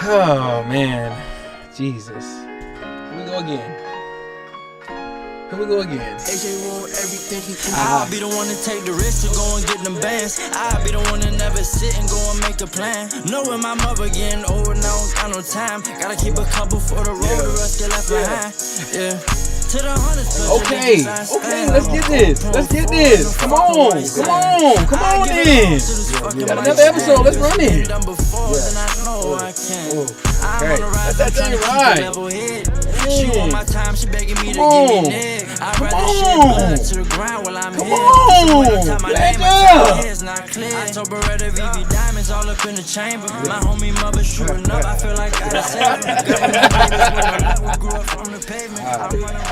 Oh man, Jesus. Here we go again. AJ want everything he can. I'll be the one to take the risk to go and get them bands. I'll be the one to never sit and go and make a plan. Knowing my mother getting older now, don't got no time. Gotta keep a couple for the road, the rest get left behind. Yeah. To the hundreds. Okay, let's get this. Come on then. We got another episode, let's run it. Okay, let that thing ride. She want my time, she begging me to give me neck. I'd rather shit blood to the ground while I'm here. I told Beretta VV diamonds all up in the chamber. My homie mother shooting up, I feel like I said we grew up from the pavement.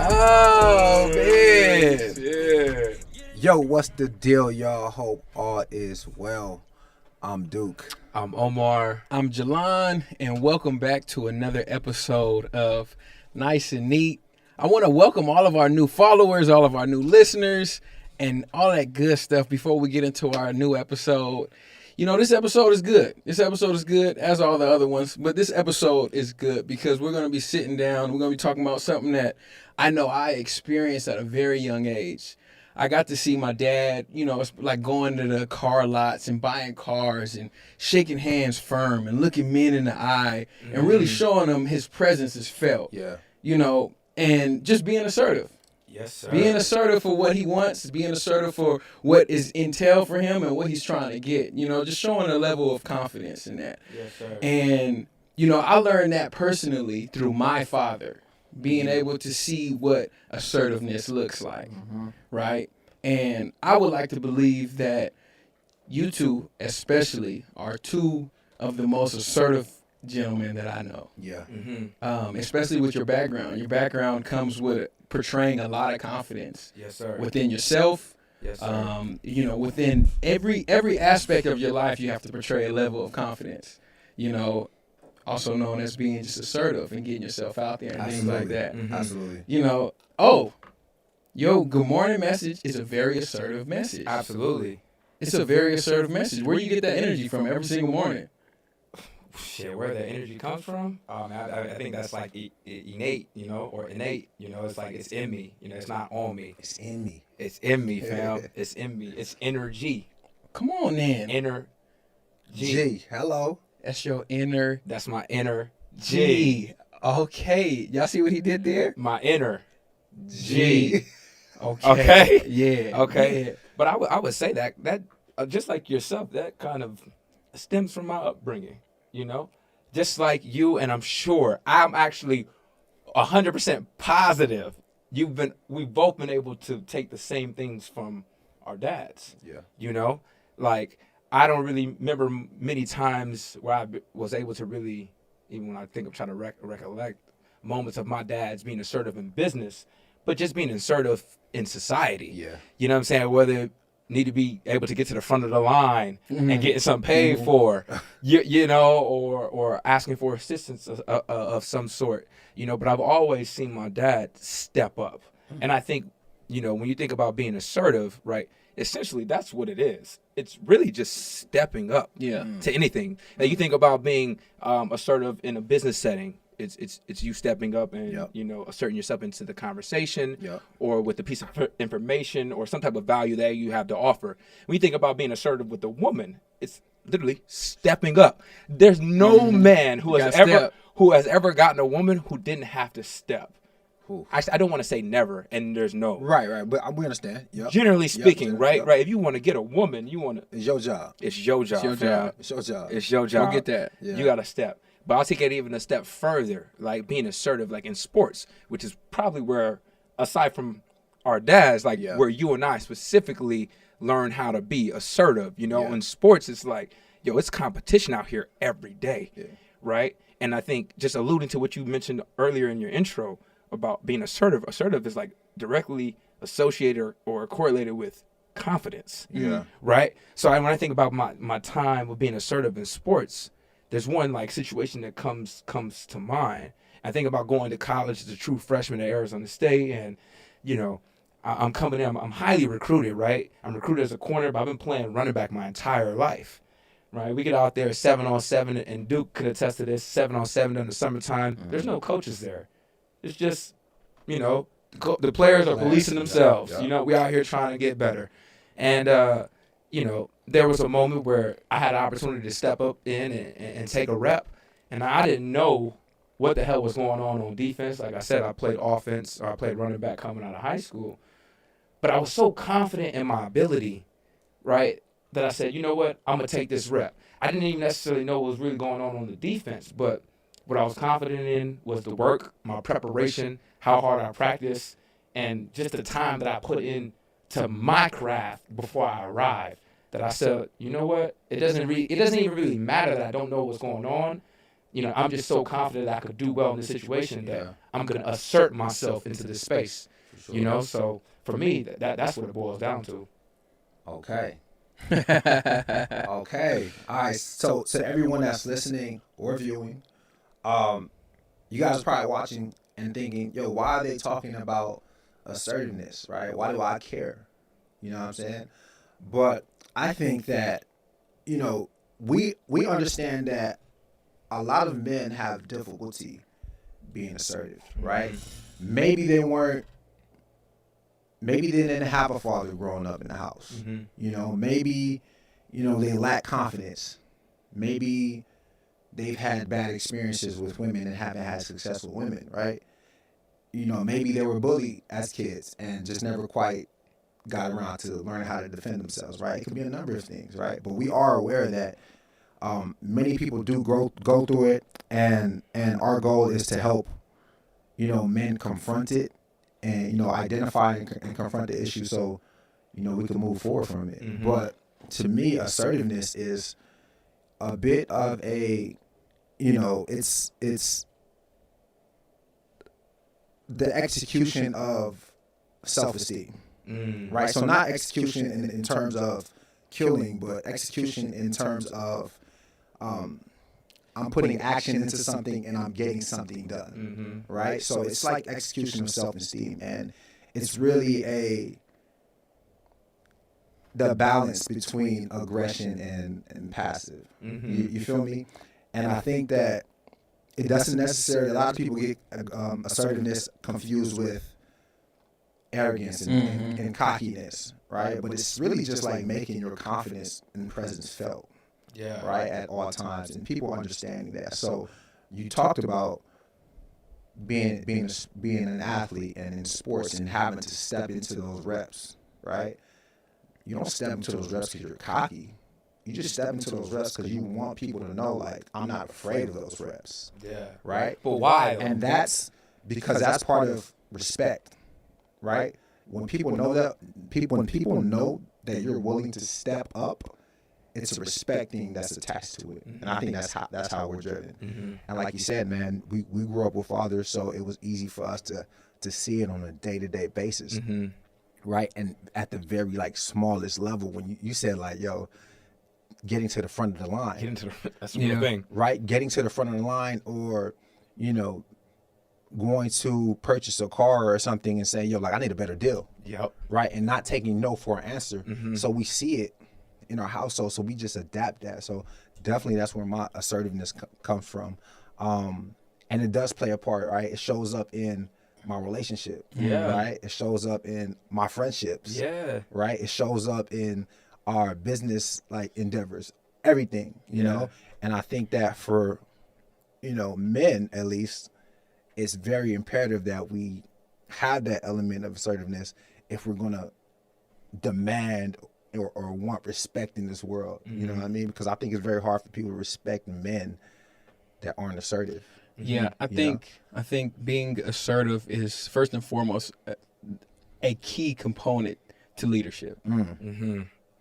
Oh man. Yeah. Yo, what's the deal, y'all? Hope all is well. I'm Duke. I'm Omar. I'm Jalon, and welcome back to another episode of Nice and Neat. I want to welcome all of our new followers, all of our new listeners, and all that good stuff before we get into our new episode. You know, this episode is good. This episode is good, as all the other ones, but this episode is good because we're going to be sitting down. We're going to be talking about something that I know I experienced at a very young age. I got to see my dad, you know, it's like going to the car lots and buying cars and shaking hands firm and looking men in the eye and really showing them his presence is felt. Yeah. You know, and just being assertive. Yes, sir. Being assertive for what he wants, being assertive for what is intel for him and what he's trying to get. You know, just showing a level of confidence in that. Yes, sir. And, you know, I learned that personally through my father, being able to see what assertiveness looks like, right? And I would like to believe that you two, especially, are two of the most assertive gentlemen that I know. Yeah. Especially with your background. Your background comes with portraying a lot of confidence. Yes, sir. Within yourself. Yes, sir. You know, within every aspect of your life, you have to portray a level of confidence. You know, also known as being just assertive and getting yourself out there and things like that. Absolutely. You know, your good morning message is a very assertive message. Absolutely. It's a very assertive message. Where do you get that energy from every single morning? Shit, where the energy comes from, I think that's like innate, you know, or innate, you know. It's like it's in me, you know. It's not on me. It's in me. It's in me, fam. It's in me. It's energy. Come on, then. Inner G. Hello. That's your inner That's my inner G. Okay. Y'all see what he did there? My inner G. Okay. Okay. Yeah. Okay. Yeah. But I would say that just like yourself, that kind of stems from my upbringing, you know? Just like you, and I'm sure, I'm actually 100% positive we've both been able to take the same things from our dads. Yeah. You know? Like, I don't really remember many times where I was able to really, even when I think I'm trying to recollect moments of my dad's being assertive in business, but just being assertive in society. Yeah. You know what I'm saying? Whether need to be able to get to the front of the line and getting something paid for, you know, or asking for assistance of some sort, you know. But I've always seen my dad step up. And I think, you know, when you think about being assertive, right, essentially that's what it is. It's really just stepping up to anything. Now, you think about being assertive in a business setting. It's you stepping up and you know, asserting yourself into the conversation or with a piece of information or some type of value that you have to offer. When you think about being assertive with a woman, it's literally stepping up. There's no man who has ever gotten a woman who didn't have to step. I don't want to say never, and there's no. Right, but we understand. Yep. Generally speaking, right? If you want to get a woman, you want to. It's your job. It's your job. It's your job. It's your job. It's your job. Go get that. Yeah. You got to step. But I'll take it even a step further, like being assertive, like in sports, which is probably where, aside from our dads, like where you and I specifically learn how to be assertive. You know, in sports, it's like, yo, it's competition out here every day, right? And I think just alluding to what you mentioned earlier in your intro about being assertive is like directly associated or correlated with confidence. Yeah. Right? So when I think about my time of being assertive in sports, there's one like situation that comes to mind. I think about going to college as a true freshman at Arizona State, and you know, I'm coming in. I'm highly recruited, right? I'm recruited as a corner, but I've been playing running back my entire life, right? We get out there 7-on-7, and Duke could attest to this, 7-on-7 in the summertime. There's no coaches there. It's just, you know, the players are policing themselves. Yeah. You know, we out here trying to get better. And, you know, there was a moment where I had an opportunity to step up in and take a rep, and I didn't know what the hell was going on defense. Like I said, I played offense, or I played running back coming out of high school. But I was so confident in my ability, right, that I said, you know what, I'm going to take this rep. I didn't even necessarily know what was really going on the defense, but what I was confident in was the work, my preparation, how hard I practiced, and just the time that I put in to my craft before I arrived. That I said, you know what, it doesn't even really matter that I don't know what's going on. You know, I'm just so confident that I could do well in this situation that I'm going to assert myself into this space. Sure. You know, so for me, that's what it boils down to. Okay. Okay. All right. So to everyone that's listening or viewing, you guys are probably watching and thinking, yo, why are they talking about assertiveness, right? Why do I care? You know what I'm saying? But I think that, you know, we understand that a lot of men have difficulty being assertive, right? Maybe they didn't have a father growing up in the house. Mm-hmm. You know, maybe, you know, they lack confidence. Maybe they've had bad experiences with women and haven't had successful women, right? You know, maybe they were bullied as kids and just never quite got around to learning how to defend themselves, right? It could be a number of things, right? But we are aware that many people do go through it, and our goal is to help, you know, men confront it and, you know, identify and confront the issue so, you know, we can move forward from it. Mm-hmm. But to me, assertiveness is a bit of a, you know, it's the execution of self-esteem, right? So not execution in terms of killing, but execution in terms of I'm putting action into something and I'm getting something done, right? So it's like execution of self-esteem, and it's really the balance between aggression and passive. You feel me? And I think that it doesn't necessarily, a lot of people get assertiveness confused with arrogance and cockiness, right? But it's really just like making your confidence and presence felt. Yeah. Right, at all times, and people understanding that. So you talked about being an athlete and in sports and having to step into those reps, right? You don't step into those reps because you're cocky. You just step into those reps because you want people to know, like, I'm not afraid of those reps. Yeah. Right? But why? And that's because that's part of respect, right? When people know that, when people know that you're willing to step up, it's a respecting that's attached to it, and I think that's how we're driven. And like you said, man, we grew up with fathers, so it was easy for us to see it on a day-to-day basis, right? And at the very like smallest level, when you said like, yo, getting to the front of the line, That's the real thing, right? Getting to the front of the line, or you know, going to purchase a car or something and saying, yo, like I need a better deal, right? And not taking no for an answer. So we see it in our household, so we just adapt that. So definitely that's where my assertiveness comes from, and it does play a part, right? It shows up in my relationship, right? It shows up in my friendships, right? It shows up in our business like endeavors, everything, you know. And I think that for, you know, men at least, it's very imperative that we have that element of assertiveness if we're gonna demand or want respect in this world. You know what I mean? Because I think it's very hard for people to respect men that aren't assertive. Yeah, I think being assertive is first and foremost a key component to leadership.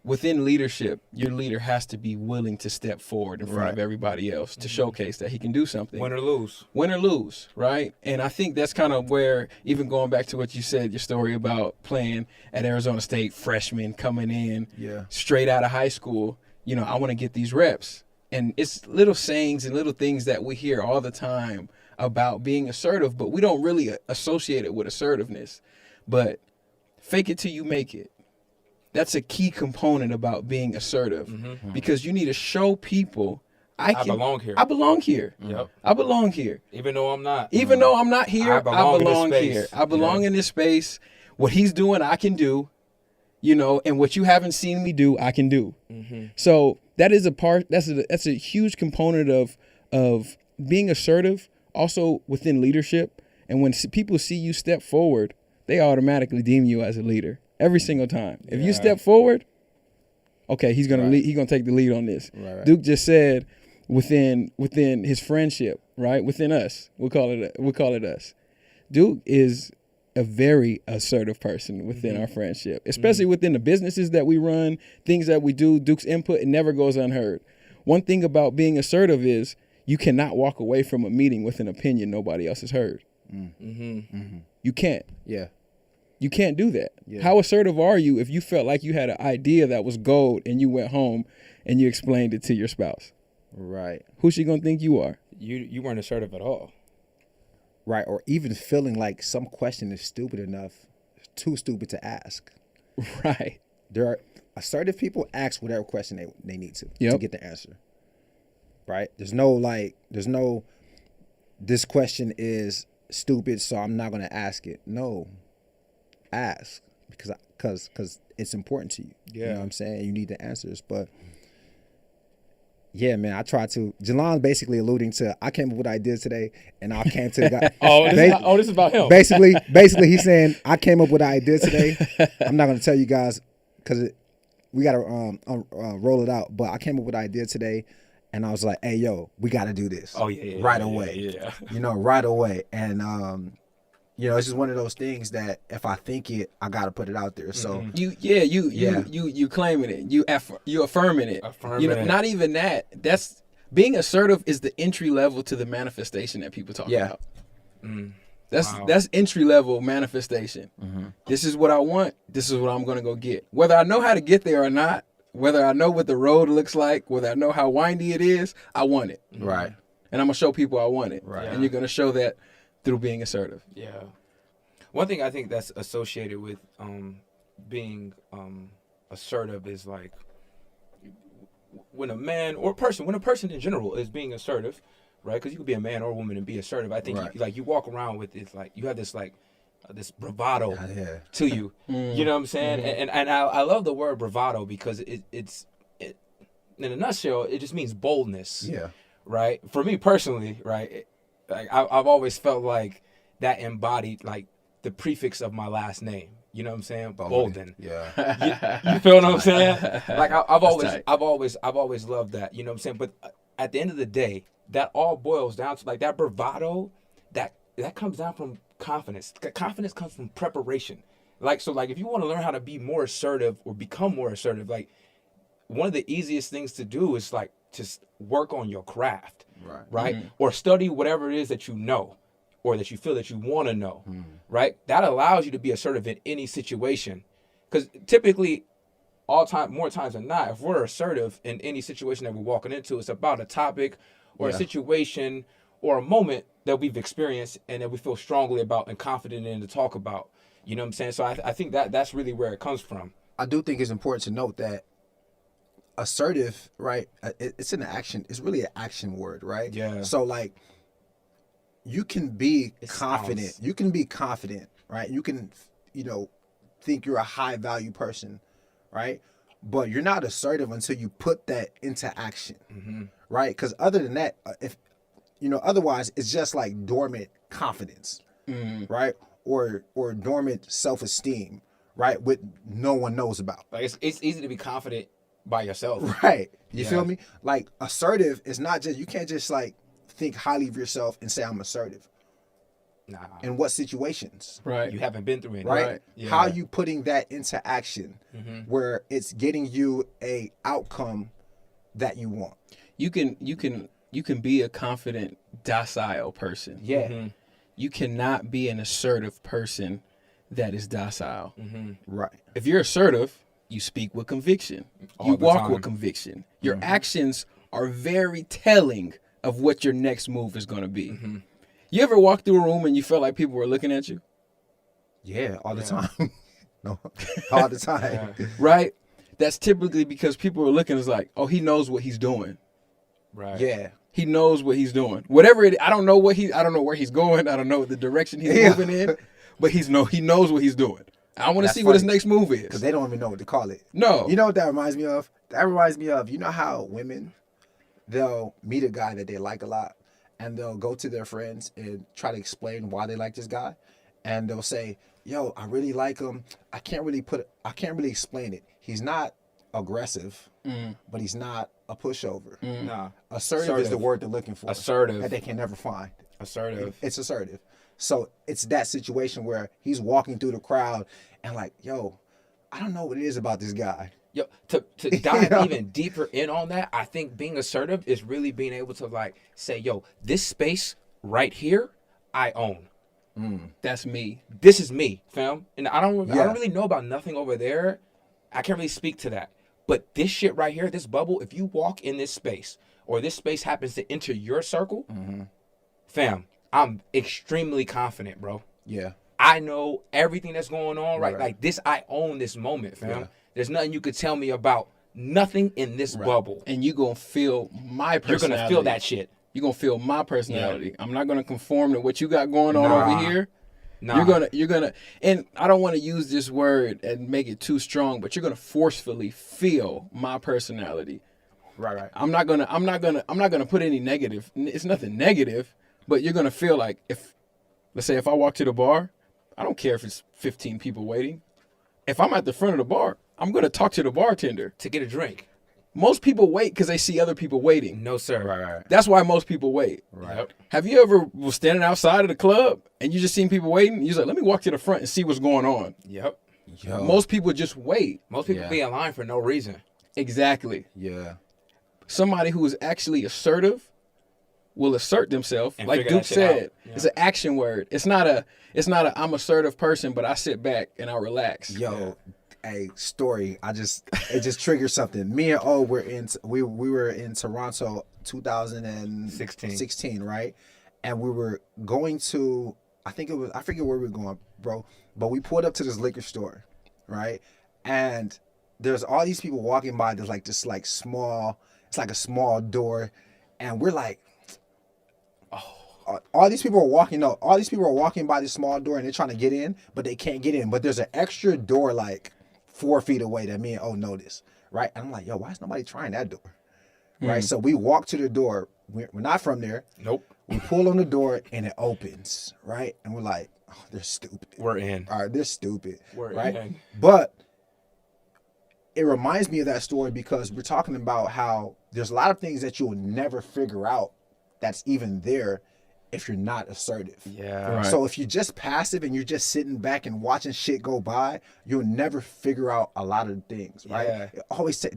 Within leadership, your leader has to be willing to step forward in front of everybody else to showcase that he can do something. Win or lose, right? And I think that's kind of where, even going back to what you said, your story about playing at Arizona State, freshman coming in straight out of high school, you know, I want to get these reps. And it's little sayings and little things that we hear all the time about being assertive, but we don't really associate it with assertiveness. But fake it till you make it. that's a key component about being assertive, because you need to show people I belong here. I belong here. Yep. I belong here. Even though I'm not. Even though I'm not here, I belong in this here. space. I belong in this space. What he's doing, I can do. And what you haven't seen me do, I can do. So that is a part. That's a huge component of being assertive. Also within leadership, and when people see you step forward, they automatically deem you as a leader every single time. If you step forward, okay, he's gonna lead, he's gonna take the lead on this. Right. Duke just said within his friendship, right? Within us, we'll call it us. Duke is a very assertive person within our friendship, especially within the businesses that we run, things that we do. Duke's input, it never goes unheard. One thing about being assertive is you cannot walk away from a meeting with an opinion nobody else has heard. You can't. Yeah. You can't do that. Yeah. How assertive are you if you felt like you had an idea that was gold and you went home and you explained it to your spouse? Right. Who's she gonna think you are? You weren't assertive at all. Right. Or even feeling like some question is stupid enough, too stupid to ask. Right. There are assertive people ask whatever question they need to get the answer. Right. There's no this question is stupid, so I'm not gonna ask it. No. Ask because it's important to you. Yeah. You know what I'm saying? You need the answers. But yeah, man, I tried to. Jalon basically alluding to I came up with ideas today, and I came to the guy. This is about him. Basically, he's saying I came up with an idea today. I'm not gonna tell you guys because we gotta roll it out. But I came up with an idea today, and I was like, "Hey, yo, we gotta do this." Oh yeah, right away. Yeah. Right away, and it's just one of those things that if I think it, I gotta put it out there. So you claiming it, you affirming it. Affirming not even that. That's being assertive is the entry level to the manifestation that people talk about. That's entry level manifestation. This is what I want. This is what I'm gonna go get. Whether I know how to get there or not, whether I know what the road looks like, whether I know how windy it is, I want it. Right. And I'm gonna show people I want it. Right. And you're gonna show that through being assertive. Yeah. One thing I think that's associated with being assertive is like when a man or when a person in general is being assertive, right? Because you could be a man or a woman and be assertive. I think you walk around with it like you have this like this bravado to you. You know what I'm saying? And I love the word bravado because it's in a nutshell it just means boldness. Yeah. Right. For me personally, right. Like I've always felt like that embodied like the prefix of my last name. You know what I'm saying? Bolden. Yeah. You feel what I'm saying? Like I've always loved that. You know what I'm saying? But at the end of the day, that all boils down to like that bravado. That comes down from confidence. Confidence comes from preparation. Like so, like if you want to learn how to be more assertive or become more assertive, like one of the easiest things to do is like just work on your craft. Right? Or study whatever it is that you know or that you feel that you want to know, right? That allows you to be assertive in any situation. Because typically, more times than not, if we're assertive in any situation that we're walking into, it's about a topic or a situation or a moment that we've experienced and that we feel strongly about and confident in to talk about. You know what I'm saying? So I think that's really where it comes from. I do think it's important to note that assertive, right? It's an action. It's really an action word, right? Yeah. So like, you can be confident. Sounds. You can be confident, right? You can, think you're a high value person, right? But you're not assertive until you put that into action, right? Because other than that, otherwise it's just like dormant confidence, right? Or dormant self-esteem, right? With no one knows about. Like it's easy to be confident by yourself. Right. You feel me? Like assertive is not just, you can't just like think highly of yourself and say I'm assertive. Nah. In what situations? Right. You haven't been through it. Right. Yeah. How are you putting that into action where it's getting you a outcome that you want? You can be a confident, docile person. Yeah. You cannot be an assertive person that is docile. Right. If you're assertive, you speak with conviction. All You the walk time. with conviction. Your actions are very telling of what your next move is going to be. You ever walk through a room and you felt like people were looking at you? Yeah, all the time. No, all the time. right? That's typically because people are looking as like, oh, he knows what he's doing. Right. Yeah. He knows what he's doing. Whatever I don't know I don't know where he's going. I don't know the direction he's moving in, but he knows what he's doing. I want to see what his next move is. Because they don't even know what to call it. No. You know what that reminds me of? That reminds me of, you know how women, they'll meet a guy that they like a lot, and they'll go to their friends and try to explain why they like this guy. And they'll say, yo, I really like him. I can't really explain it. He's not aggressive, but he's not a pushover. Nah. Assertive is the word they're looking for. Assertive. That they can never find. Assertive. It's assertive. So it's that situation where he's walking through the crowd and like, yo, I don't know what it is about this guy. Yo, to dive even deeper in on that, I think being assertive is really being able to like say, yo, this space right here, I own. That's me. This is me, fam. And I don't really know about nothing over there. I can't really speak to that. But this shit right here, this bubble, if you walk in this space or this space happens to enter your circle, fam, I'm extremely confident, bro. Yeah. I know everything that's going on, right? Like this, I own this moment, fam. Yeah. There's nothing you could tell me about nothing in this bubble. And you going to feel my personality. You're going to feel that shit. You're going to feel my personality. Yeah. I'm not going to conform to what you got going on over here. Nah. You're gonna, and I don't want to use this word and make it too strong, but you're gonna forcefully feel my personality. Right. I'm not gonna put any negative. It's nothing negative, but you're gonna feel like let's say if I walk to the bar, I don't care if it's 15 people waiting. If I'm at the front of the bar, I'm gonna talk to the bartender to get a drink. Most people wait because they see other people waiting. No, sir. Right. That's why most people wait. Right. Yep. Have you ever was standing outside of the club and you just seen people waiting? You're like, let me walk to the front and see what's going on. Yep. Yo. Most people just wait. Most people be in line for no reason. Exactly. Yeah. Somebody who is actually assertive will assert themselves. And like Duke said, it's an action word. It's not a I'm assertive person, but I sit back and I relax. Yo. A story. It just triggered something. Me and O were we were in Toronto 2016, right? And we were going to, I forget where we were going, bro. But we pulled up to this liquor store, right? And there's all these people walking by. There's like this like small, it's like a small door, and we're like, all these people are walking. No, all these people are walking by this small door, and they're trying to get in, but they can't get in. But there's an extra door like 4 feet away that me and O noticed, right? And I'm like, yo, why is nobody trying that door? Right? So we walk to the door. We're not from there. Nope. We pull on the door and it opens, right? And we're like, oh, they're stupid. We're in. All right, they're stupid. We're right? in. But it reminds me of that story because we're talking about how there's a lot of things that you'll never figure out that's even there if you're not assertive. Yeah. Right. So if you're just passive and you're just sitting back and watching shit go by, you'll never figure out a lot of things, right? Yeah. It always shit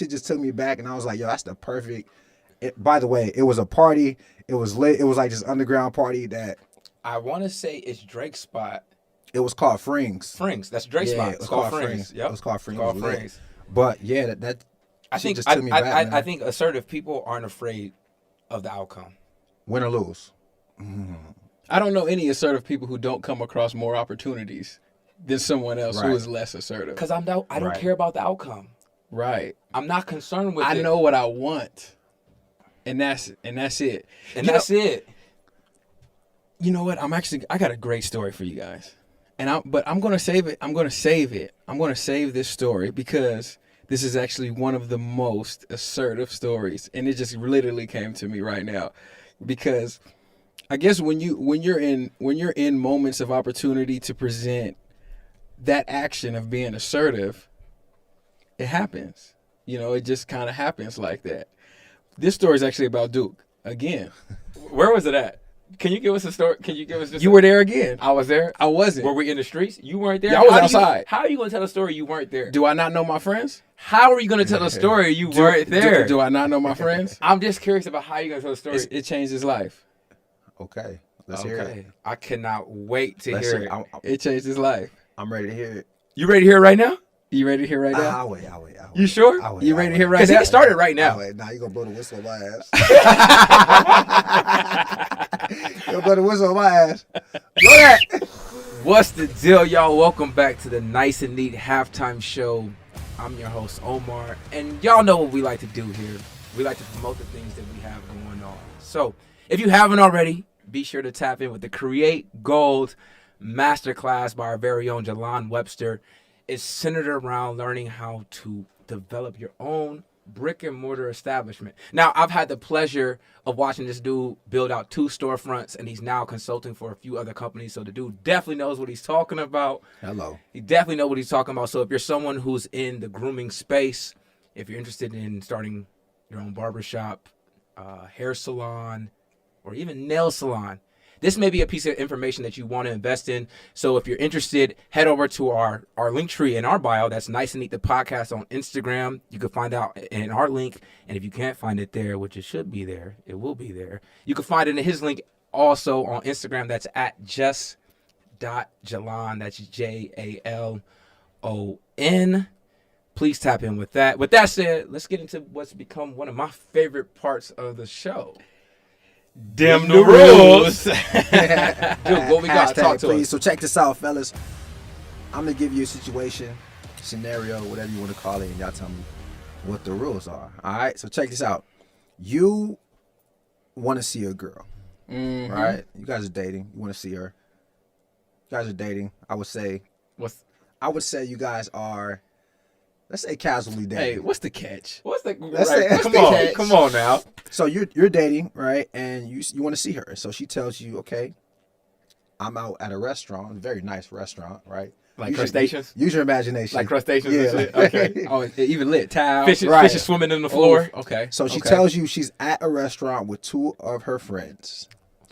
just took me back, and I was like, yo, that's the perfect. By the way, it was a party. It was lit. It was like this underground party that I want to say it's Drake's spot. it was called Frings. Frings. That's Drake's spot. It was It's called Frings. Frings. Yep. It was called Frings. It's called It was lit. Frings. But yeah, that I shit think just took me back, man. I think assertive people aren't afraid of the outcome. Win or lose. I don't know any assertive people who don't come across more opportunities than someone else who Right. is less assertive. Because I don't Right. care about the outcome. Right. I'm not concerned with I it. know what I want. And that's it. And You that's it. You know what? I got a great story for you guys. But I'm going to save it. I'm going to save it. I'm going to save this story because this is actually one of the most assertive stories. And it just literally came to me right now. Because I guess when you're in moments of opportunity to present that action of being assertive, it happens. You know, it just kind of happens like that. This story is actually about Duke again. Where was it at? Can you give us a story? Can you give us just You were there again. I was there. I wasn't. Were we in the streets? You weren't there? Yeah, I was How do outside. how are you going to tell a story you weren't there? Do I not know my friends? How are you going to tell a story you weren't there? Do I not know my friends? I'm just curious about how you're going to tell a story. It changed his life. Okay, let's hear it. Okay. I cannot wait to Let's hear hear it. it. It changed his life. I'm ready to hear it. You ready to hear it right now? You ready to hear right now? I'll wait. You sure? I'll wait, You I'll ready to wait. hear right Because he now? can start it right now. I'll wait. Nah, you gonna blow the whistle on my ass. You gonna blow the whistle on my ass. Blow that. What's the deal, y'all? Welcome back to the Nice and Neat Halftime Show. I'm your host, Omar, and y'all know what we like to do here. We like to promote the things that we have going on. So, if you haven't already, be sure to tap in with the Create Gold Masterclass by our very own Jalon Webster. It's centered around learning how to develop your own brick and mortar establishment. Now, I've had the pleasure of watching this dude build out 2 storefronts, and he's now consulting for a few other companies. So the dude definitely knows what he's talking about. Hello. He definitely knows what he's talking about. So if you're someone who's in the grooming space, if you're interested in starting your own barbershop, hair salon, or even nail salon, this may be a piece of information that you want to invest in. So if you're interested, head over to our link tree in our bio. That's Nice and Neat the Podcast on Instagram. You can find out in our link. And if you can't find it there, which it should be there, it will be there. You can find it in his link also on Instagram. That's at just.jalon. That's JALON. Please tap in with that. With that said, let's get into what's become one of my favorite parts of the show. Dim the rules. Dude, what we got? Talk to please. us. So check this out, fellas. I'm gonna give you a situation, scenario, whatever you want to call it, and y'all tell me what the rules are. All right. So check this out. You want to see a girl, right? You guys are dating. You want to see her. You guys are dating. I would say you guys are. Let's say casually dating. Hey, what's the catch? Come on now. So you're dating, right? And you want to see her. So she tells you, okay, I'm out at a restaurant, a very nice restaurant, right? Like crustaceans? Use your imagination. Like crustaceans Yeah. and shit? Okay. Oh, it even lit towel. Fishes swimming in the floor. Oof, okay. So she tells you she's at a restaurant with 2 of her friends,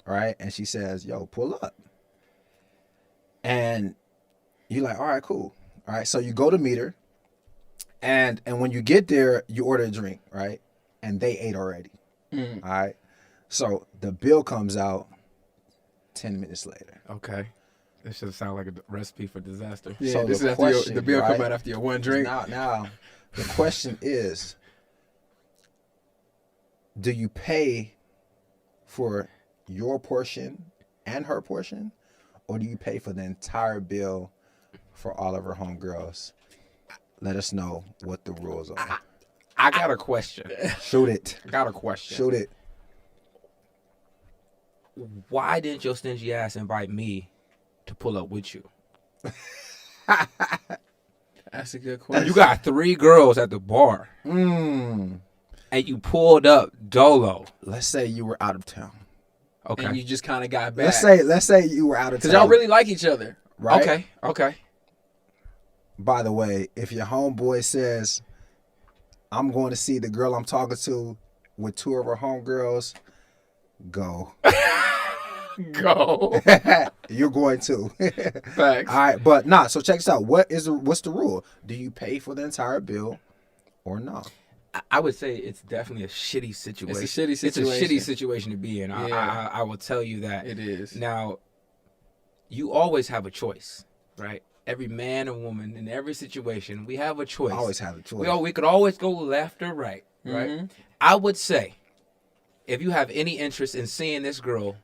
right? And she says, yo, pull up. And you're like, all right, cool. All right, so you go to meet her. And when you get there, you order a drink, right? And they ate already. All right. So the bill comes out 10 minutes later. Okay. This should sound like a recipe for disaster. Yeah, So this the is question, the bill right? come out after your one drink. Now, the question is, do you pay for your portion and her portion, or do you pay for the entire bill for all of her homegirls? Let us know what the rules are. I got a question. Shoot it. Shoot it. Why didn't your stingy ass invite me to pull up with you? That's a good question. You got 3 girls at the bar. And you pulled up dolo. Let's say you were out of town. Okay. And you just kind of got back. Let's say you were out of town. Because y'all really like each other. Right? Okay. By the way, if your homeboy says, I'm going to see the girl I'm talking to with 2 of her homegirls, go. Go. You're going to. Facts. All right, but so check this out. What's the rule? Do you pay for the entire bill or not? I would say it's definitely a shitty situation. It's a shitty situation. It's a shitty situation to be in. Yeah. I will tell you that. It is. Now, you always have a choice, right? Every man and woman in every situation, we have a choice. Always have a choice. We could always go left or right, right? I would say, if you have any interest in seeing this girl,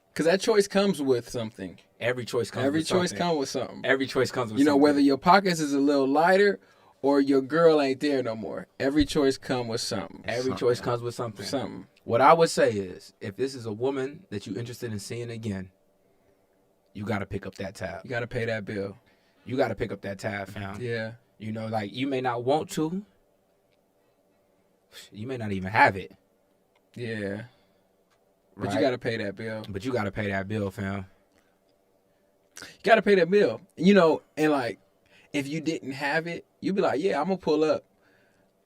because that choice comes with something. every choice comes. Every with choice something. comes with something. Every choice comes with You know, something. whether your pockets is a little lighter or your girl ain't there no more. Every choice comes with something. Every choice comes with something. Something. What I would say is, if this is a woman that you're interested in seeing again, you got to pick up that tab. You got to pay that bill. You got to pick up that tab, fam. Yeah. You know, like, you may not want to. You may not even have it. Yeah. But Right? you got to pay that bill. But you got to pay that bill, fam. You got to pay that bill. You know, and like, if you didn't have it, you'd be like, yeah, I'm going to pull up.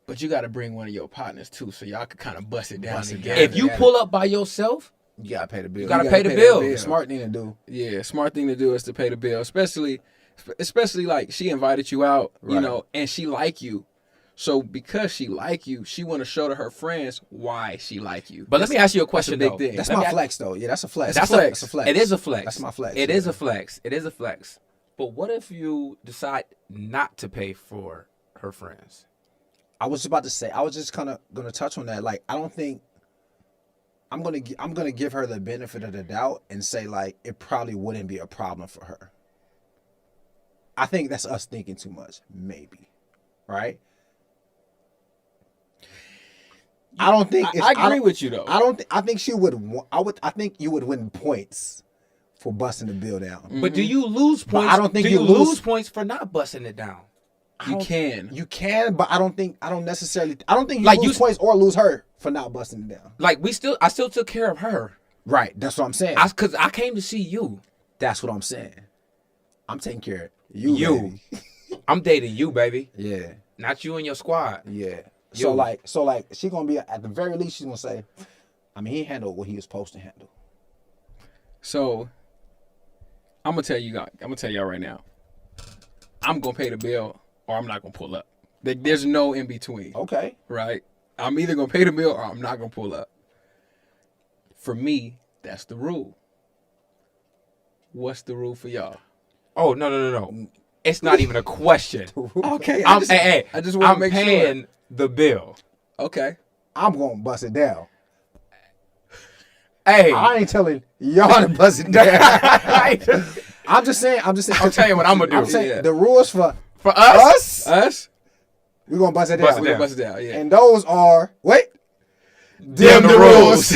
But you got to bring one of your partners, too, so y'all could kind of bust it down together. If you pull up by yourself, You gotta pay the bill. you got to pay the bill. Smart thing to do. Yeah, smart thing to do is to pay the bill, especially like she invited you out, you Right. know, and she like you. So because she like you, she want to show to her friends why she like you. But let me ask you a That's a question, big though. thing. That's Let me my ask- flex, though. Yeah, that's a flex. That's That's a flex. It is a flex. That's my flex. It yeah. is a flex. It is a flex. But what if you decide not to pay for her friends? I was about to say. I was just kind of gonna touch on that. Like, I don't think I'm gonna give her the benefit of the doubt and say like it probably wouldn't be a problem for her. I think that's us thinking too much, maybe, right? I don't think I agree with you though. I think she would. I think you would win points for busting the bill down. But do you lose points? I don't think do you you lose- lose points for not busting it down. You can. You can, but I don't think you Like, lose you- points or lose her for not busting it down. Like I still took care of her. Right. That's what I'm saying. Because I came to see you. That's what I'm saying. I'm taking care of you. You. Baby. I'm dating you, baby. Yeah. Not you and your squad. Yeah. You. So like she gonna be at the very least she's gonna say, I mean he handled what he was supposed to handle. So I'm gonna tell y'all right now. I'm gonna pay the bill or I'm not gonna pull up. There's no in between. Okay. Right? I'm either gonna pay the bill or I'm not gonna pull up. For me, that's the rule. What's the rule for y'all? Oh, no. It's not even a question. Okay, I I just want to I'm make paying sure. the bill. Okay. I'm gonna bust it down. Hey. I ain't telling y'all to bust it down. I'm just saying. I'll tell you what I'm gonna do. I'm saying Yeah. the rules for us, Us? we're gonna bust it Bust down. it We're down. gonna bust it down, yeah. And those are dim the rules.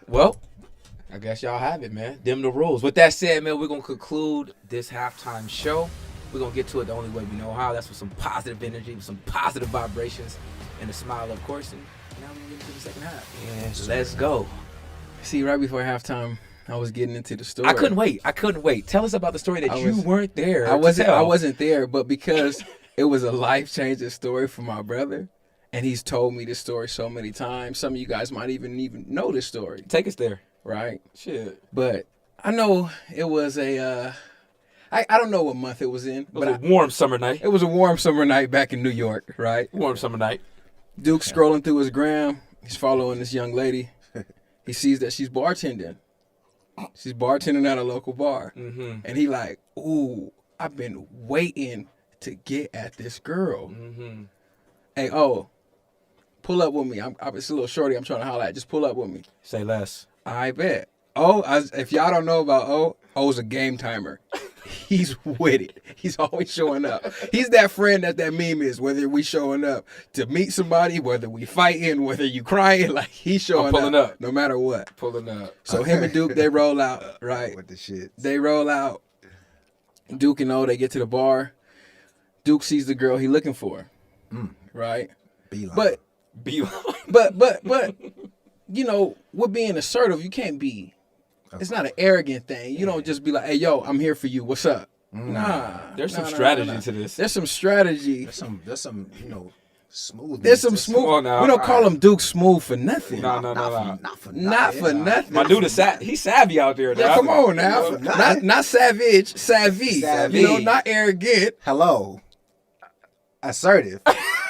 Well, I guess y'all have it, man. Dim the rules. With that said, man, we're going to conclude this halftime show. We're going to get to it the only way we know how. That's with some positive energy, with some positive vibrations, and a smile, of course. And now we're going to get into the second half. Yes. Let's go. See, right before halftime, I was getting into the story. I couldn't wait. Tell us about the story that you weren't there. I to wasn't there, but because it was a life-changing story for my brother, and he's told me this story so many times. Some of you guys might even know this story, Take us there. right? Shit. But I know it was I don't know what month it was in, It but was a warm summer night. it was a warm summer night back in New York, right? Warm summer night. Duke scrolling through his gram, he's following this young lady. He sees that she's bartending. She's bartending at a local bar. Mm-hmm. And he like, ooh, I've been waiting to get at this girl. Mm-hmm. Hey, pull up with me. It's a little shorty I'm trying to holler at. Just pull up with me. Say less. I bet. If y'all don't know about O's a game timer. He's with it. He's always showing up. He's that friend that meme is, whether we showing up to meet somebody, whether we fighting, whether you crying, like he's showing pulling up. no matter what. Pulling up. So him and Duke, they roll out, right? With the shit. They roll out. Duke and O, they get to the bar. Duke sees the girl he looking for, right? Beeline. But Be but you know, with being assertive, you can't be. It's not an arrogant thing. You don't just be like, "Hey, yo, I'm here for you. What's up?" Nah. There's some nah, strategy nah. to this. There's some strategy. There's some smooth. There's some smooth. Come on now. We don't call him Duke Smooth for nothing. No. Not for nothing. My dude is he's savvy out there. Yeah, now. come on now. Not savage, savvy. Savvy. You know, not arrogant. Hello. Assertive.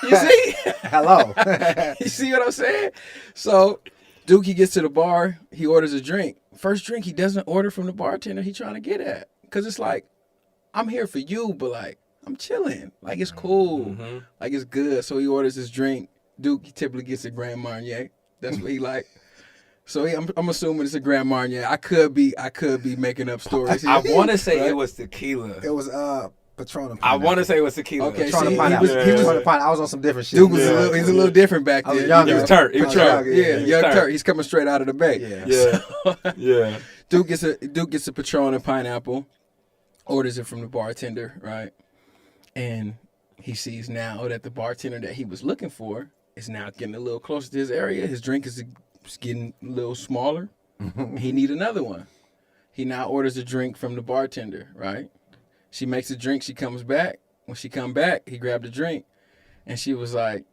You see? Hello. You see what I'm saying? So Duke, he gets to the bar. He orders a drink. First drink he doesn't order from the bartender he trying to get at. Because it's like, I'm here for you, but like, I'm chilling. Like, it's cool. Mm-hmm. Like, it's good. So he orders his drink. Duke, he typically gets a Grand Marnier. That's what he like. So I'm assuming it's a Grand Marnier. I could be making up stories. I want to say Right? it was tequila. It was Patron and I pineapple. want to say it was tequila. Okay, Patron and see, pineapple. he was- Patron and pineapple. I was on some different shit. Duke was Yeah. he's a little different back I was then. younger. He was turned. He was turned. Yeah, He was young turned. Turk. He's coming straight out of the bay. Yeah. Yeah. Duke gets a Patron and pineapple, orders it from the bartender, right? And he sees now that the bartender that he was looking for is now getting a little closer to his area. His drink is getting a little smaller. He need another one. He now orders a drink from the bartender, right? She makes a drink. She comes back. When she come back, he grabbed a drink, and she was like,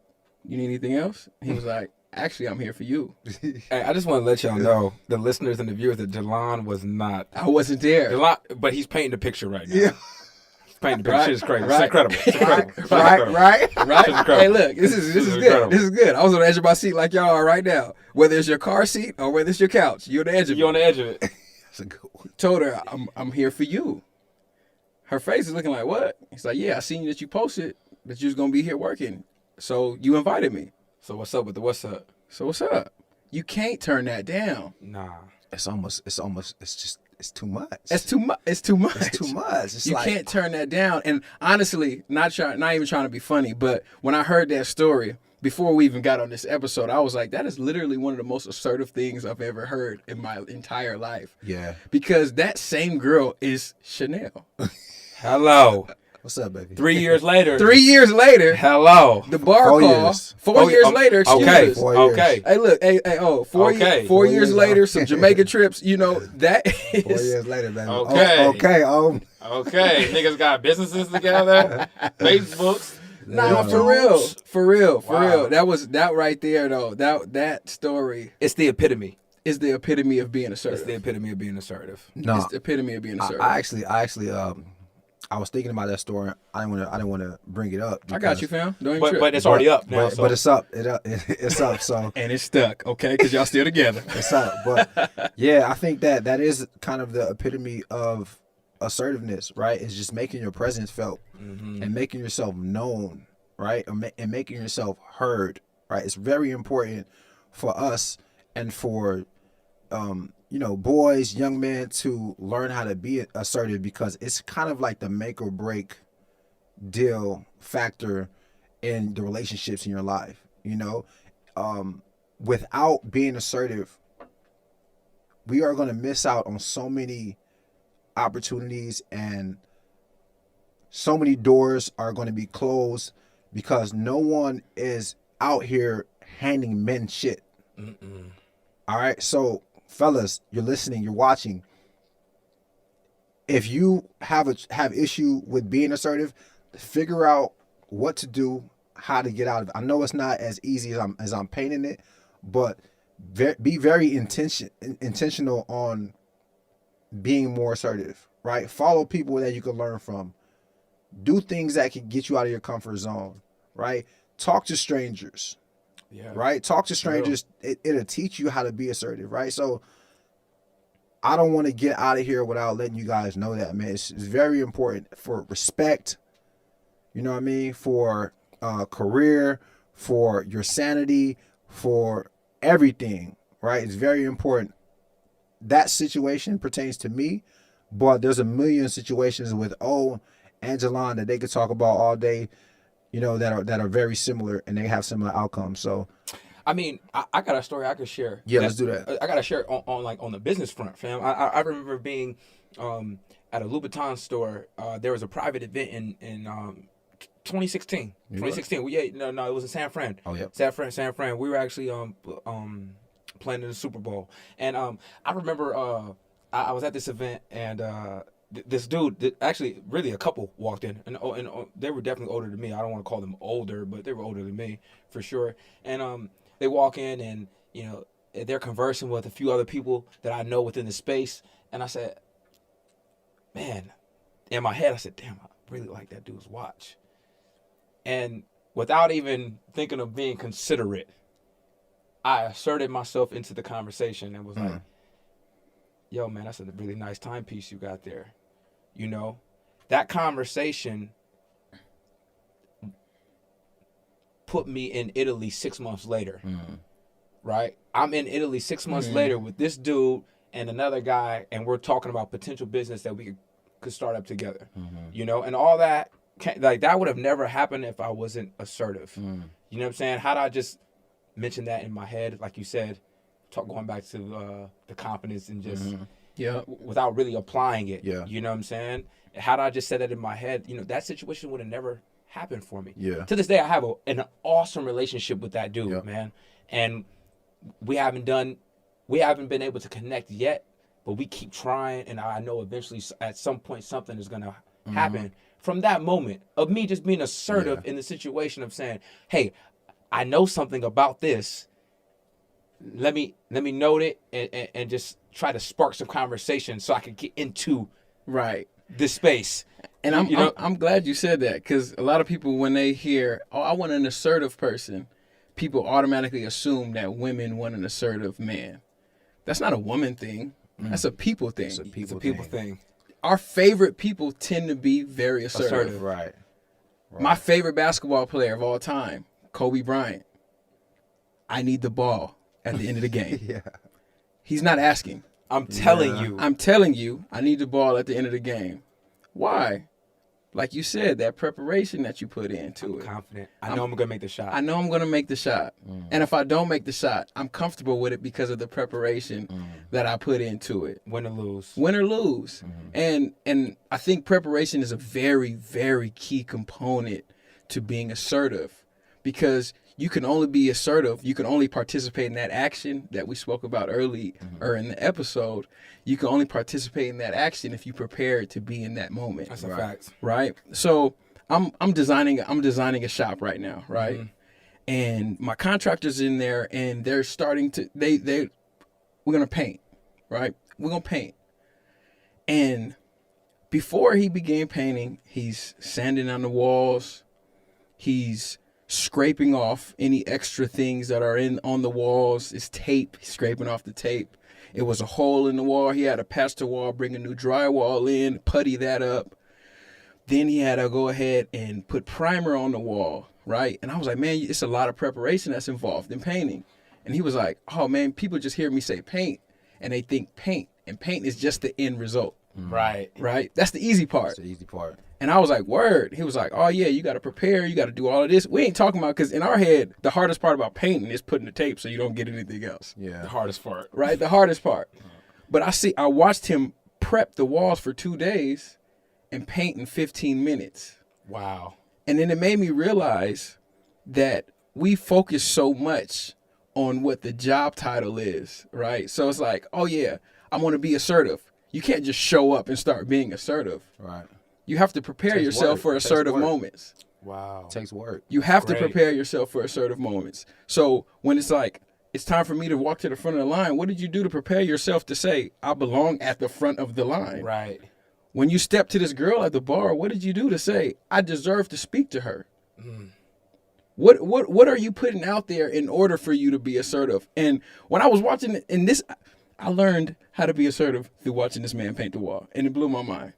"You need anything else?" He was like, "Actually, I'm here for you." Hey, I just want to let y'all know, the listeners and the viewers, that Jelon was not. I wasn't there. Jelon, but he's painting the picture right now. Yeah. He's painting the picture. Right. Shit is crazy. Right. It's incredible. It's incredible. It's Right. incredible. Right. Right? This is incredible. Hey, look, this is This is good. incredible. This is good. I was on the edge of my seat like y'all are right now. Whether it's your car seat or whether it's your couch, you're on the edge of You're on it. the edge of it. That's a good one. Told her, I'm here for you. Her face is looking like, what? He's like, yeah, I seen that you posted that you was going to be here working. So you invited me. So what's up with the what's up? So what's up? You can't turn that down. Nah. It's it's too much. It's too much. It's too much. It's too much. It's You like, can't turn that down. And honestly, not even trying to be funny, but when I heard that story before we even got on this episode, I was like, that is literally one of the most assertive things I've ever heard in my entire life. Yeah. Because that same girl is Chanel. Hello. What's up, baby? 3 years later. 3 years later, Hello. the bar 4 call. years. 4 years later, excuse Okay. us. 4 years. Okay. Hey, look. Hey, four Okay. 4 years years later, out. some Jamaica trips. You know, that 4 is. years later, baby. Okay. Okay. Okay. Niggas got businesses together. Facebooks. Nah, Yeah. for real. Wow. That right there though. That story It's the epitome. is the epitome of being It's assertive. the epitome of being assertive. No, It's the epitome of being assertive. I actually, I was thinking about that story. I didn't want to bring it up. I got you, fam. Don't even trip. But it's already up now. But it's up. It's up. So and it's stuck, okay? Because y'all still together. it's up. But yeah, I think that is kind of the epitome of assertiveness, right? It's just making your presence felt and making yourself known, right? And making yourself heard, right? It's very important for us and for boys, young men to learn how to be assertive, because it's kind of like the make or break deal factor in the relationships in your life. Without being assertive, we are going to miss out on so many opportunities, and so many doors are going to be closed because no one is out here handing men shit. All right, so fellas, you're listening, you're watching. If you have issue with being assertive, figure out what to do, how to get out of it. I know it's not as easy as I'm painting it, but be very intentional on being more assertive, right? Follow people that you can learn from. Do things that can get you out of your comfort zone, right? Talk to strangers. Yeah. Right? Talk to strangers. It'll teach you how to be assertive, right? So I don't want to get out of here without letting you guys know that, man. It's very important for respect, you know what I mean? For career, for your sanity, for everything, right? It's very important. That situation pertains to me, but there's a million situations with Angelon that they could talk about all day, that are very similar, and they have similar outcomes. So, I mean, I got a story I could share. Yeah, let's do that. I got to share on the business front, fam. I remember being at a Louboutin store. There was a private event in 2016. 2016. It was in San Fran. Oh yeah. San Fran. We were actually playing in the Super Bowl, and I remember I was at this event, and this dude, actually, really a couple walked in, and they were definitely older than me. I don't want to call them older, but they were older than me for sure. And they walk in, and they're conversing with a few other people that I know within the space. And I said, man, in my head, I said, damn, I really like that dude's watch. And without even thinking of being considerate, I asserted myself into the conversation and was like, yo, man, that's a really nice timepiece you got there. That conversation put me in Italy 6 months later, right? I'm in Italy 6 months later with this dude and another guy, and we're talking about potential business that we could start up together, and all that. That would have never happened if I wasn't assertive. You know what I'm saying? How'd I just mention that in my head, like you said, going back to the confidence and just without really applying it. Yeah. You know what I'm saying? How'd I just say that in my head? That situation would have never happened for me. Yeah. To this day, I have an awesome relationship with that dude, man. And we haven't been able to connect yet, but we keep trying, and I know eventually at some point something is gonna happen from that moment of me just being assertive in the situation of saying, hey, I know something about this. Let me note it and just try to spark some conversation so I can get into this space. And I'm glad you said that, because a lot of people, when they hear, I want an assertive person, people automatically assume that women want an assertive man. That's not a woman thing. That's a people thing. It's a people thing. Our favorite people tend to be very assertive. Right. My favorite basketball player of all time, Kobe Bryant. I need the ball at the end of the game. Yeah. He's not asking. I'm telling you. I'm telling you, I need the ball at the end of the game. Why? Like you said, that preparation that you put into it. Confident. I know I'm going to make the shot. I know I'm going to make the shot. And if I don't make the shot, I'm comfortable with it because of the preparation that I put into it. Win or lose. Win or lose. And I think preparation is a very, very key component to being assertive, because you can only be assertive. You can only participate in that action that we spoke about early or in the episode. You can only participate in that action if you prepare to be in that moment. That's a fact. Right. So I'm designing a shop right now. Right. And my contractor's in there, and they're starting to we're gonna paint. Right. We're gonna paint. And before he began painting, he's sanding on the walls. He's scraping off any extra things that are on the walls. It's tape. He's scraping off the tape. It was a hole in the wall. He had to patch the wall, bring a new drywall in, putty that up. Then he had to go ahead and put primer on the wall, right? And I was like, man, it's a lot of preparation that's involved in painting. And he was like, oh, man, people just hear me say paint, and they think paint. And paint is just the end result. Right. Right? That's the easy part. That's the easy part. And I was like, word. He was like, oh, yeah, you got to prepare. You got to do all of this. We ain't talking about, because in our head, the hardest part about painting is putting the tape so you don't get anything else. Yeah. The hardest part. Right? The hardest part. But I watched him prep the walls for 2 days and paint in 15 minutes. Wow. And then it made me realize that we focus so much on what the job title is, right? So it's like, oh, yeah, I want to be assertive. You can't just show up and start being assertive. Right. You have to prepare Takes yourself work. for Takes assertive work. moments. Wow. It takes work. You have to Great. prepare yourself for assertive moments. So when it's like, it's time for me to walk to the front of the line, what did you do to prepare yourself to say, I belong at the front of the line? Right. When you step to this girl at the bar, what did you do to say, I deserve to speak to her? What are you putting out there in order for you to be assertive? And when I was watching in this, I learned how to be assertive through watching this man paint the wall. And it blew my mind.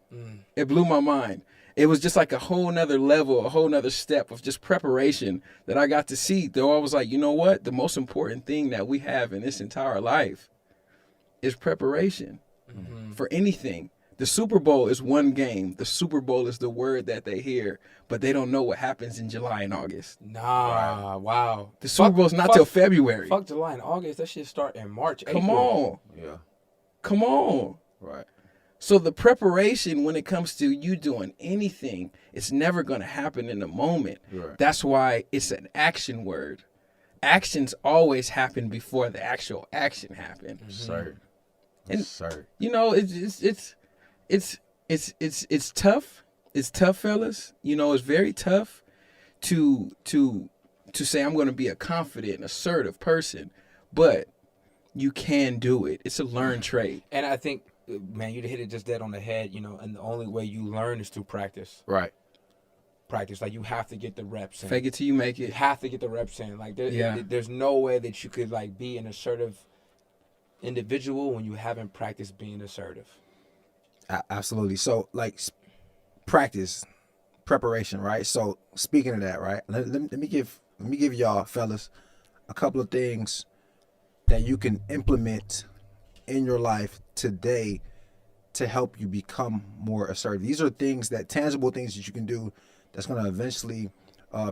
It blew my mind. It was just like a whole nother level, a whole nother step of just preparation that I got to see. Though I was like, you know what? The most important thing that we have in this entire life is preparation for anything. The Super Bowl is one game. The Super Bowl is the word that they hear, but they don't know what happens in July and August. Nah, wow. The Super Bowl's not till February. Fuck July and August. That shit start in March, Come April. on. Yeah. Come on. Right. So the preparation when it comes to you doing anything, it's never going to happen in the moment. Right. That's why it's an action word. Actions always happen before the actual action happens. Sir. And- Sir. You know, it's tough. It's tough, fellas. You know, it's very tough to say I'm going to be a confident, assertive person, but you can do it. It's a learned trait. And I think, man, you hit it just dead on the head, you know, and the only way you learn is through practice. Right. Practice. Like, you have to get the reps in. Fake it till you make You it. have to get the reps in. Like, there's no way that you could, like, be an assertive individual when you haven't practiced being assertive. Absolutely. So, like, practice, preparation, right? So, speaking of that, right? Let me give y'all fellas a couple of things that you can implement in your life today to help you become more assertive. These are things tangible things that you can do that's going to eventually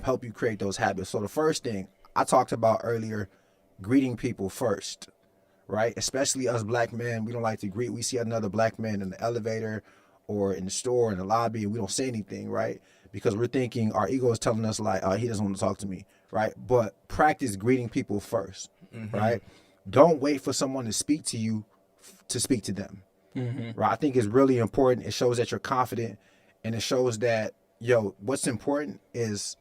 help you create those habits. So the first thing I talked about earlier, greeting people first, right? Especially us black men, we don't like to greet. We see another black man in the elevator or in the store, in the lobby, and we don't say anything, right? Because we're thinking our ego is telling us like, he doesn't want to talk to me, right? But practice greeting people first, right? Don't wait for someone to speak to you to speak to them, right? I think it's really important. It shows that you're confident, and it shows that, what's important is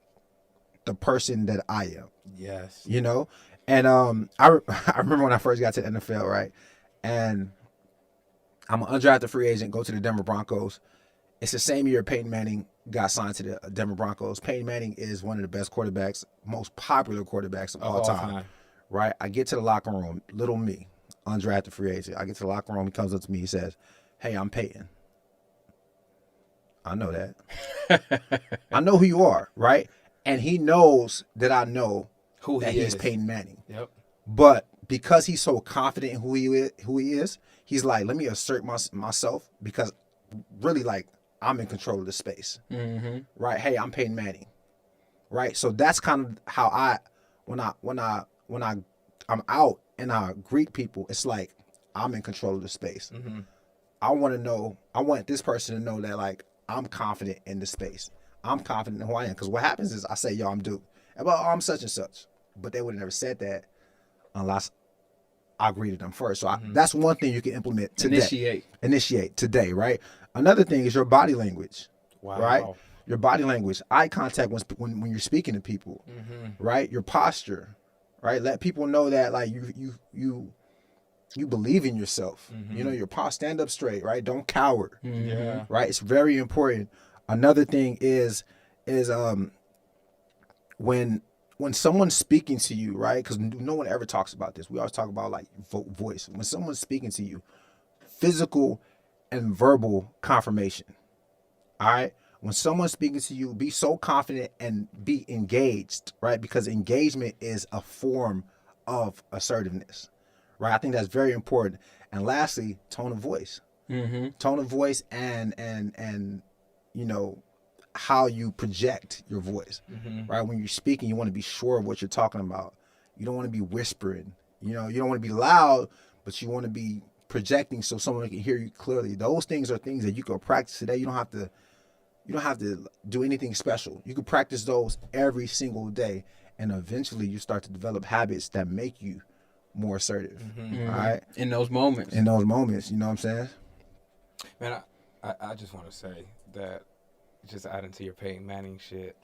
the person that I am. Yes. You know? And I remember when I first got to the NFL, right? And I'm an undrafted free agent, go to the Denver Broncos. It's the same year Peyton Manning got signed to the Denver Broncos. Peyton Manning is one of the best quarterbacks, most popular quarterbacks of all time. Right? I get to the locker room, little me, undrafted free agent. I get to the locker room, he comes up to me, he says, "Hey, I'm Peyton." I know that. I know who you are, right? And he knows that I know Who that he he's is. Peyton Manning. Yep. But because he's so confident in who he is, he's like, let me assert myself because really, like, I'm in control of the space. Mm-hmm. Right? Hey, I'm Peyton Manning. Right? So that's kind of how when I'm out and I greet people, it's like I'm in control of the space. Mm-hmm. I want this person to know that, like, I'm confident in the space. I'm confident in who I am. Because what happens is I say, yo, I'm Duke. Well, I'm such and such. But they would have never said that unless I greeted them first. So that's one thing you can implement today. Initiate today, right? Another thing is your body language. Wow. Right? Your body language, eye contact when you're speaking to people, right? Your posture, right? Let people know that, like, you believe in yourself. You know, your stand up straight, right? Don't cower. Yeah. Right? It's very important. Another thing is when someone's speaking to you, right? Because no one ever talks about this. We always talk about, like, voice. When someone's speaking to you, physical and verbal confirmation. All right? When someone's speaking to you, be so confident and be engaged, right? Because engagement is a form of assertiveness, right? I think that's very important. And lastly, tone of voice. Tone of voice and you know, how you project your voice, right? When you're speaking, you want to be sure of what you're talking about. You don't want to be whispering. You know, you don't want to be loud, but you want to be projecting so someone can hear you clearly. Those things are things that you can practice today. You don't have to do anything special. You can practice those every single day, and eventually you start to develop habits that make you more assertive. All right? In those moments. In those moments, you know what I'm saying? Man, I just want to say that, just adding to your Peyton Manning shit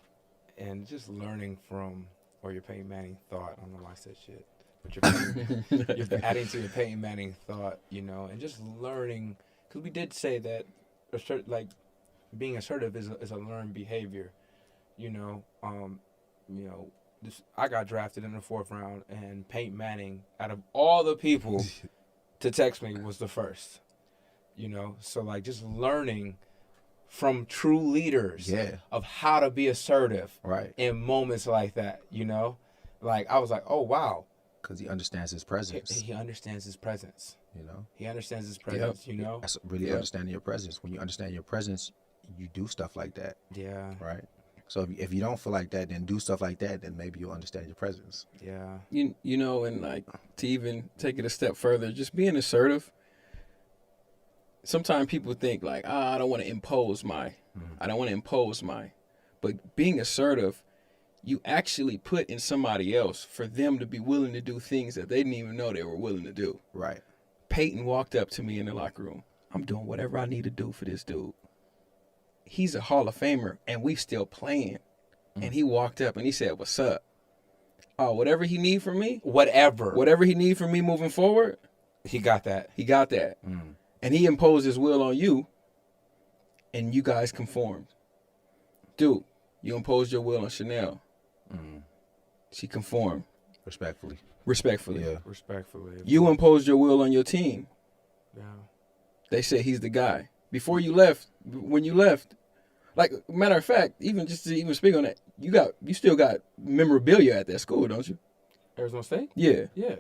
and just learning from, or your Peyton Manning thought, I don't know why I said shit, but you're adding to your Peyton Manning thought, you know, and just learning, because we did say that, being assertive is a learned behavior, you know. I got drafted in the 4th round, and Peyton Manning, out of all the people to text me, was the first, you know. So, like, just learning from true leaders of how to be assertive in moments like that, you know. Like, I was like, oh, wow. Because he understands his presence. He understands his presence. You know? He understands his presence, you know? That's really understanding your presence. When you understand your presence, you do stuff like that. Yeah. Right? So if you don't feel like that, then do stuff like that, then maybe you'll understand your presence. Yeah. You know, and, like, to even take it a step further, just being assertive. Sometimes people think, like, I don't want to impose my. But being assertive, you actually put in somebody else for them to be willing to do things that they didn't even know they were willing to do. Right. Peyton walked up to me in the locker room. I'm doing whatever I need to do for this dude. He's a Hall of Famer, and we still playing. And he walked up and he said, what's up? Oh, whatever he need from me? Whatever he need from me moving forward? He got that. And he imposed his will on you, and you guys conformed. Dude, you imposed your will on Chanel. She conformed. Respectfully. Yeah. Respectfully. You imposed your will on your team. Yeah. They said he's the guy. Before you left, when you left, like, matter of fact, even just to even speak on that, you still got memorabilia at that school, don't you? Arizona State? Yeah. Yeah.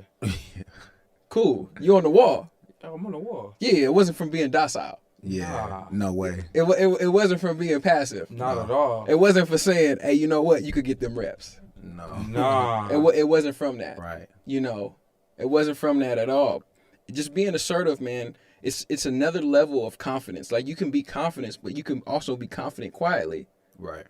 Cool. You on the wall. I'm on the wall. Yeah, it wasn't from being docile. Yeah. No way. It wasn't from being passive. Not at all. It wasn't for saying, hey, you know what? You could get them reps. No. Nah. It wasn't from that. Right. You know, it wasn't from that at all. Just being assertive, man, it's another level of confidence. Like, you can be confident, but you can also be confident quietly. Right.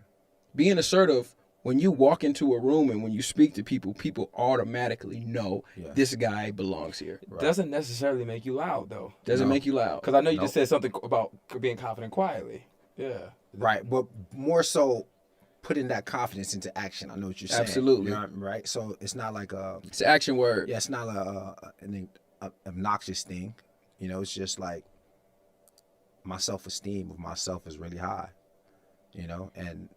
Being assertive, when you walk into a room and when you speak to people, people automatically know this guy belongs here. Right. Doesn't necessarily make you loud, though. Doesn't make you loud. Because I know you just said something about being confident quietly. Yeah. Right. But more so putting that confidence into action. I know what you're saying. Absolutely. You know, right? So it's not like it's an action word. Yeah, it's not an obnoxious thing. You know, it's just like my self-esteem of myself is really high. You know, and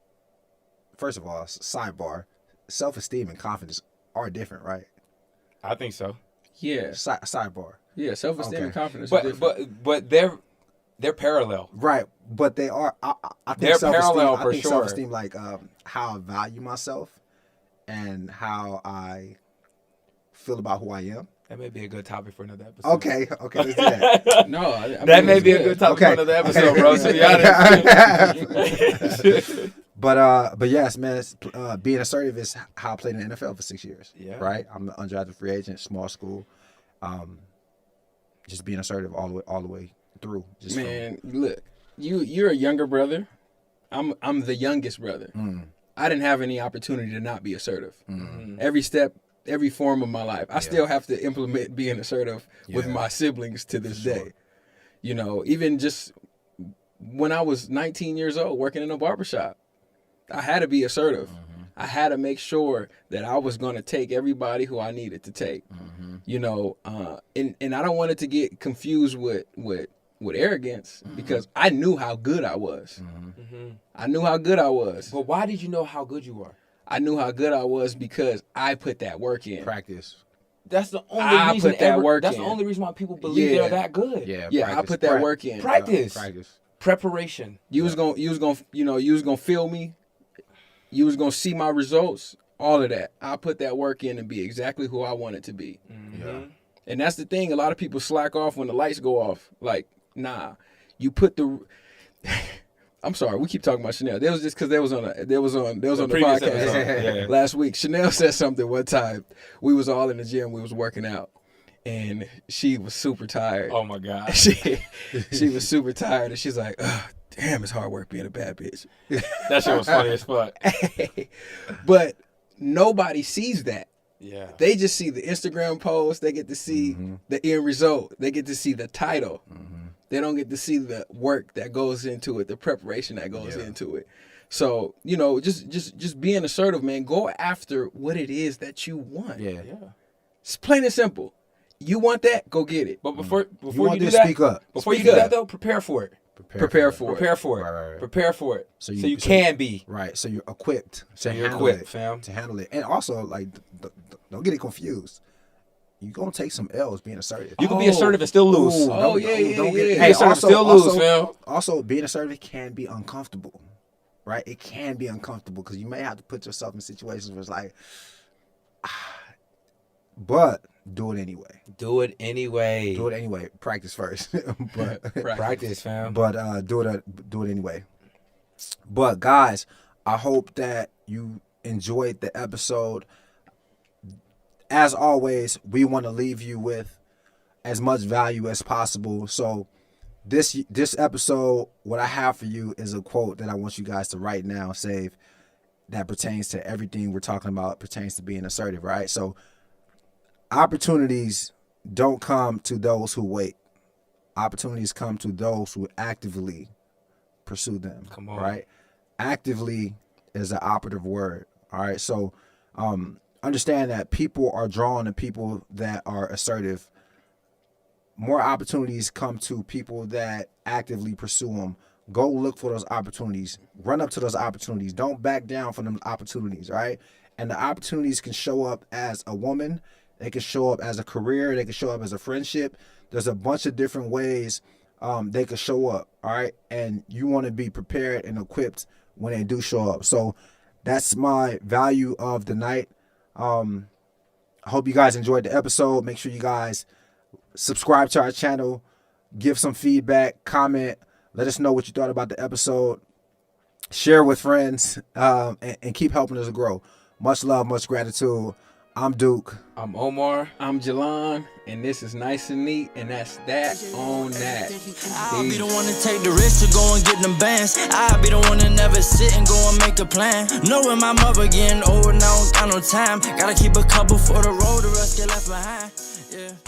first of all, sidebar, self-esteem and confidence are different, right? I think so. Yeah. Sidebar. Yeah, self-esteem and confidence are different. But they're parallel. Right, but they are. I think they're parallel I for think sure. Self-esteem, like how I value myself and how I feel about who I am, That may be a good topic for another episode. Okay, let's do that. No, That may be a good topic for another episode, bro. To be honest. But yes, man, being assertive is how I played in the NFL for 6 years. Yeah. Right. I'm an undrafted free agent, small school. Just being assertive all the way through. Just man, look, you're a younger brother. I'm the youngest brother. I didn't have any opportunity to not be assertive. Every step, every form of my life, I still have to implement being assertive with my siblings to this day. You know, even just when I was 19 years old working in a barbershop, I had to be assertive. I had to make sure that I was going to take everybody who I needed to take. You know, and I don't want it to get confused with arrogance, because I knew how good I was. I knew how good I was. But why did you know how good you are? I knew how good I was because I put that work in. Practice. That's the only reason. Put that work that's in. the only reason why people believe they're that good. Yeah, practice. I put that work in. Practice. Practice. Preparation. You was gonna feel me. You was gonna see my results. All of that. I put that work in and be exactly who I wanted to be. Yeah. And that's the thing. A lot of people slack off when the lights go off. Like, nah, you put the. I'm sorry, we keep talking about Chanel. That was just because they was on the previous podcast episode. last week. Chanel said something one time. We was all in the gym. We was working out, and she was super tired. Oh my God. She was super tired, and she's like, "Ugh, damn, it's hard work being a bad bitch." That shit was funny as fuck. But nobody sees that. Yeah. They just see the Instagram post. They get to see the end result. They get to see the title. They don't get to see the work that goes into it, the preparation that goes into it. So, you know, just being assertive, man. Go after what it is that you want. Yeah. It's plain and simple. You want that? Go get it. But before You you want do to that, speak up. before you Speak do that up. though, prepare for it. Prepare for it. Prepare for it. Right. Prepare for it. So So you- you so can be. Right. So you're equipped. So to you're handle equipped, it, fam. To handle it, and also like, don't get it confused. You're gonna take some L's being assertive. You can be assertive and still lose. Ooh, Oh, don't yeah. get- Hey, assertive, still lose, fam. Also, being assertive can be uncomfortable, right? It can be uncomfortable because you may have to put yourself in situations where it's like, but do it anyway. Do it anyway. Do it anyway. Practice first, but Practice, fam. do it anyway. But guys, I hope that you enjoyed the episode. As always, we want to leave you with as much value as possible. So this episode, what I have for you is a quote that I want you guys to write now, save, that pertains to everything we're talking about, pertains to being assertive, right? So opportunities don't come to those who wait. Opportunities come to those who actively pursue them. Come on. Right? Actively is the operative word. All right. So understand that people are drawn to people that are assertive. More opportunities come to people that actively pursue them. Go look for those opportunities. Run up to those opportunities. Don't back down from them opportunities, right? And the opportunities can show up as a woman. They can show up as a career. They can show up as a friendship. There's a bunch of different ways they could show up, all right? And you want to be prepared and equipped when they do show up. So that's my value of the night. I hope you guys enjoyed the episode. Make sure you guys subscribe to our channel, give some feedback, comment, let us know what you thought about the episode, share with friends, and keep helping us grow. Much love, much gratitude. I'm Duke. I'm Omar. I'm Jalon, and this is Nice and Neat, and that's that on that. I'll be the one to take the risk to go and get them bands. I'll be the one to never sit and go and make a plan. Knowing my mother getting old, now I don't got no time. Gotta keep a couple for the road, the rest get left behind. Yeah.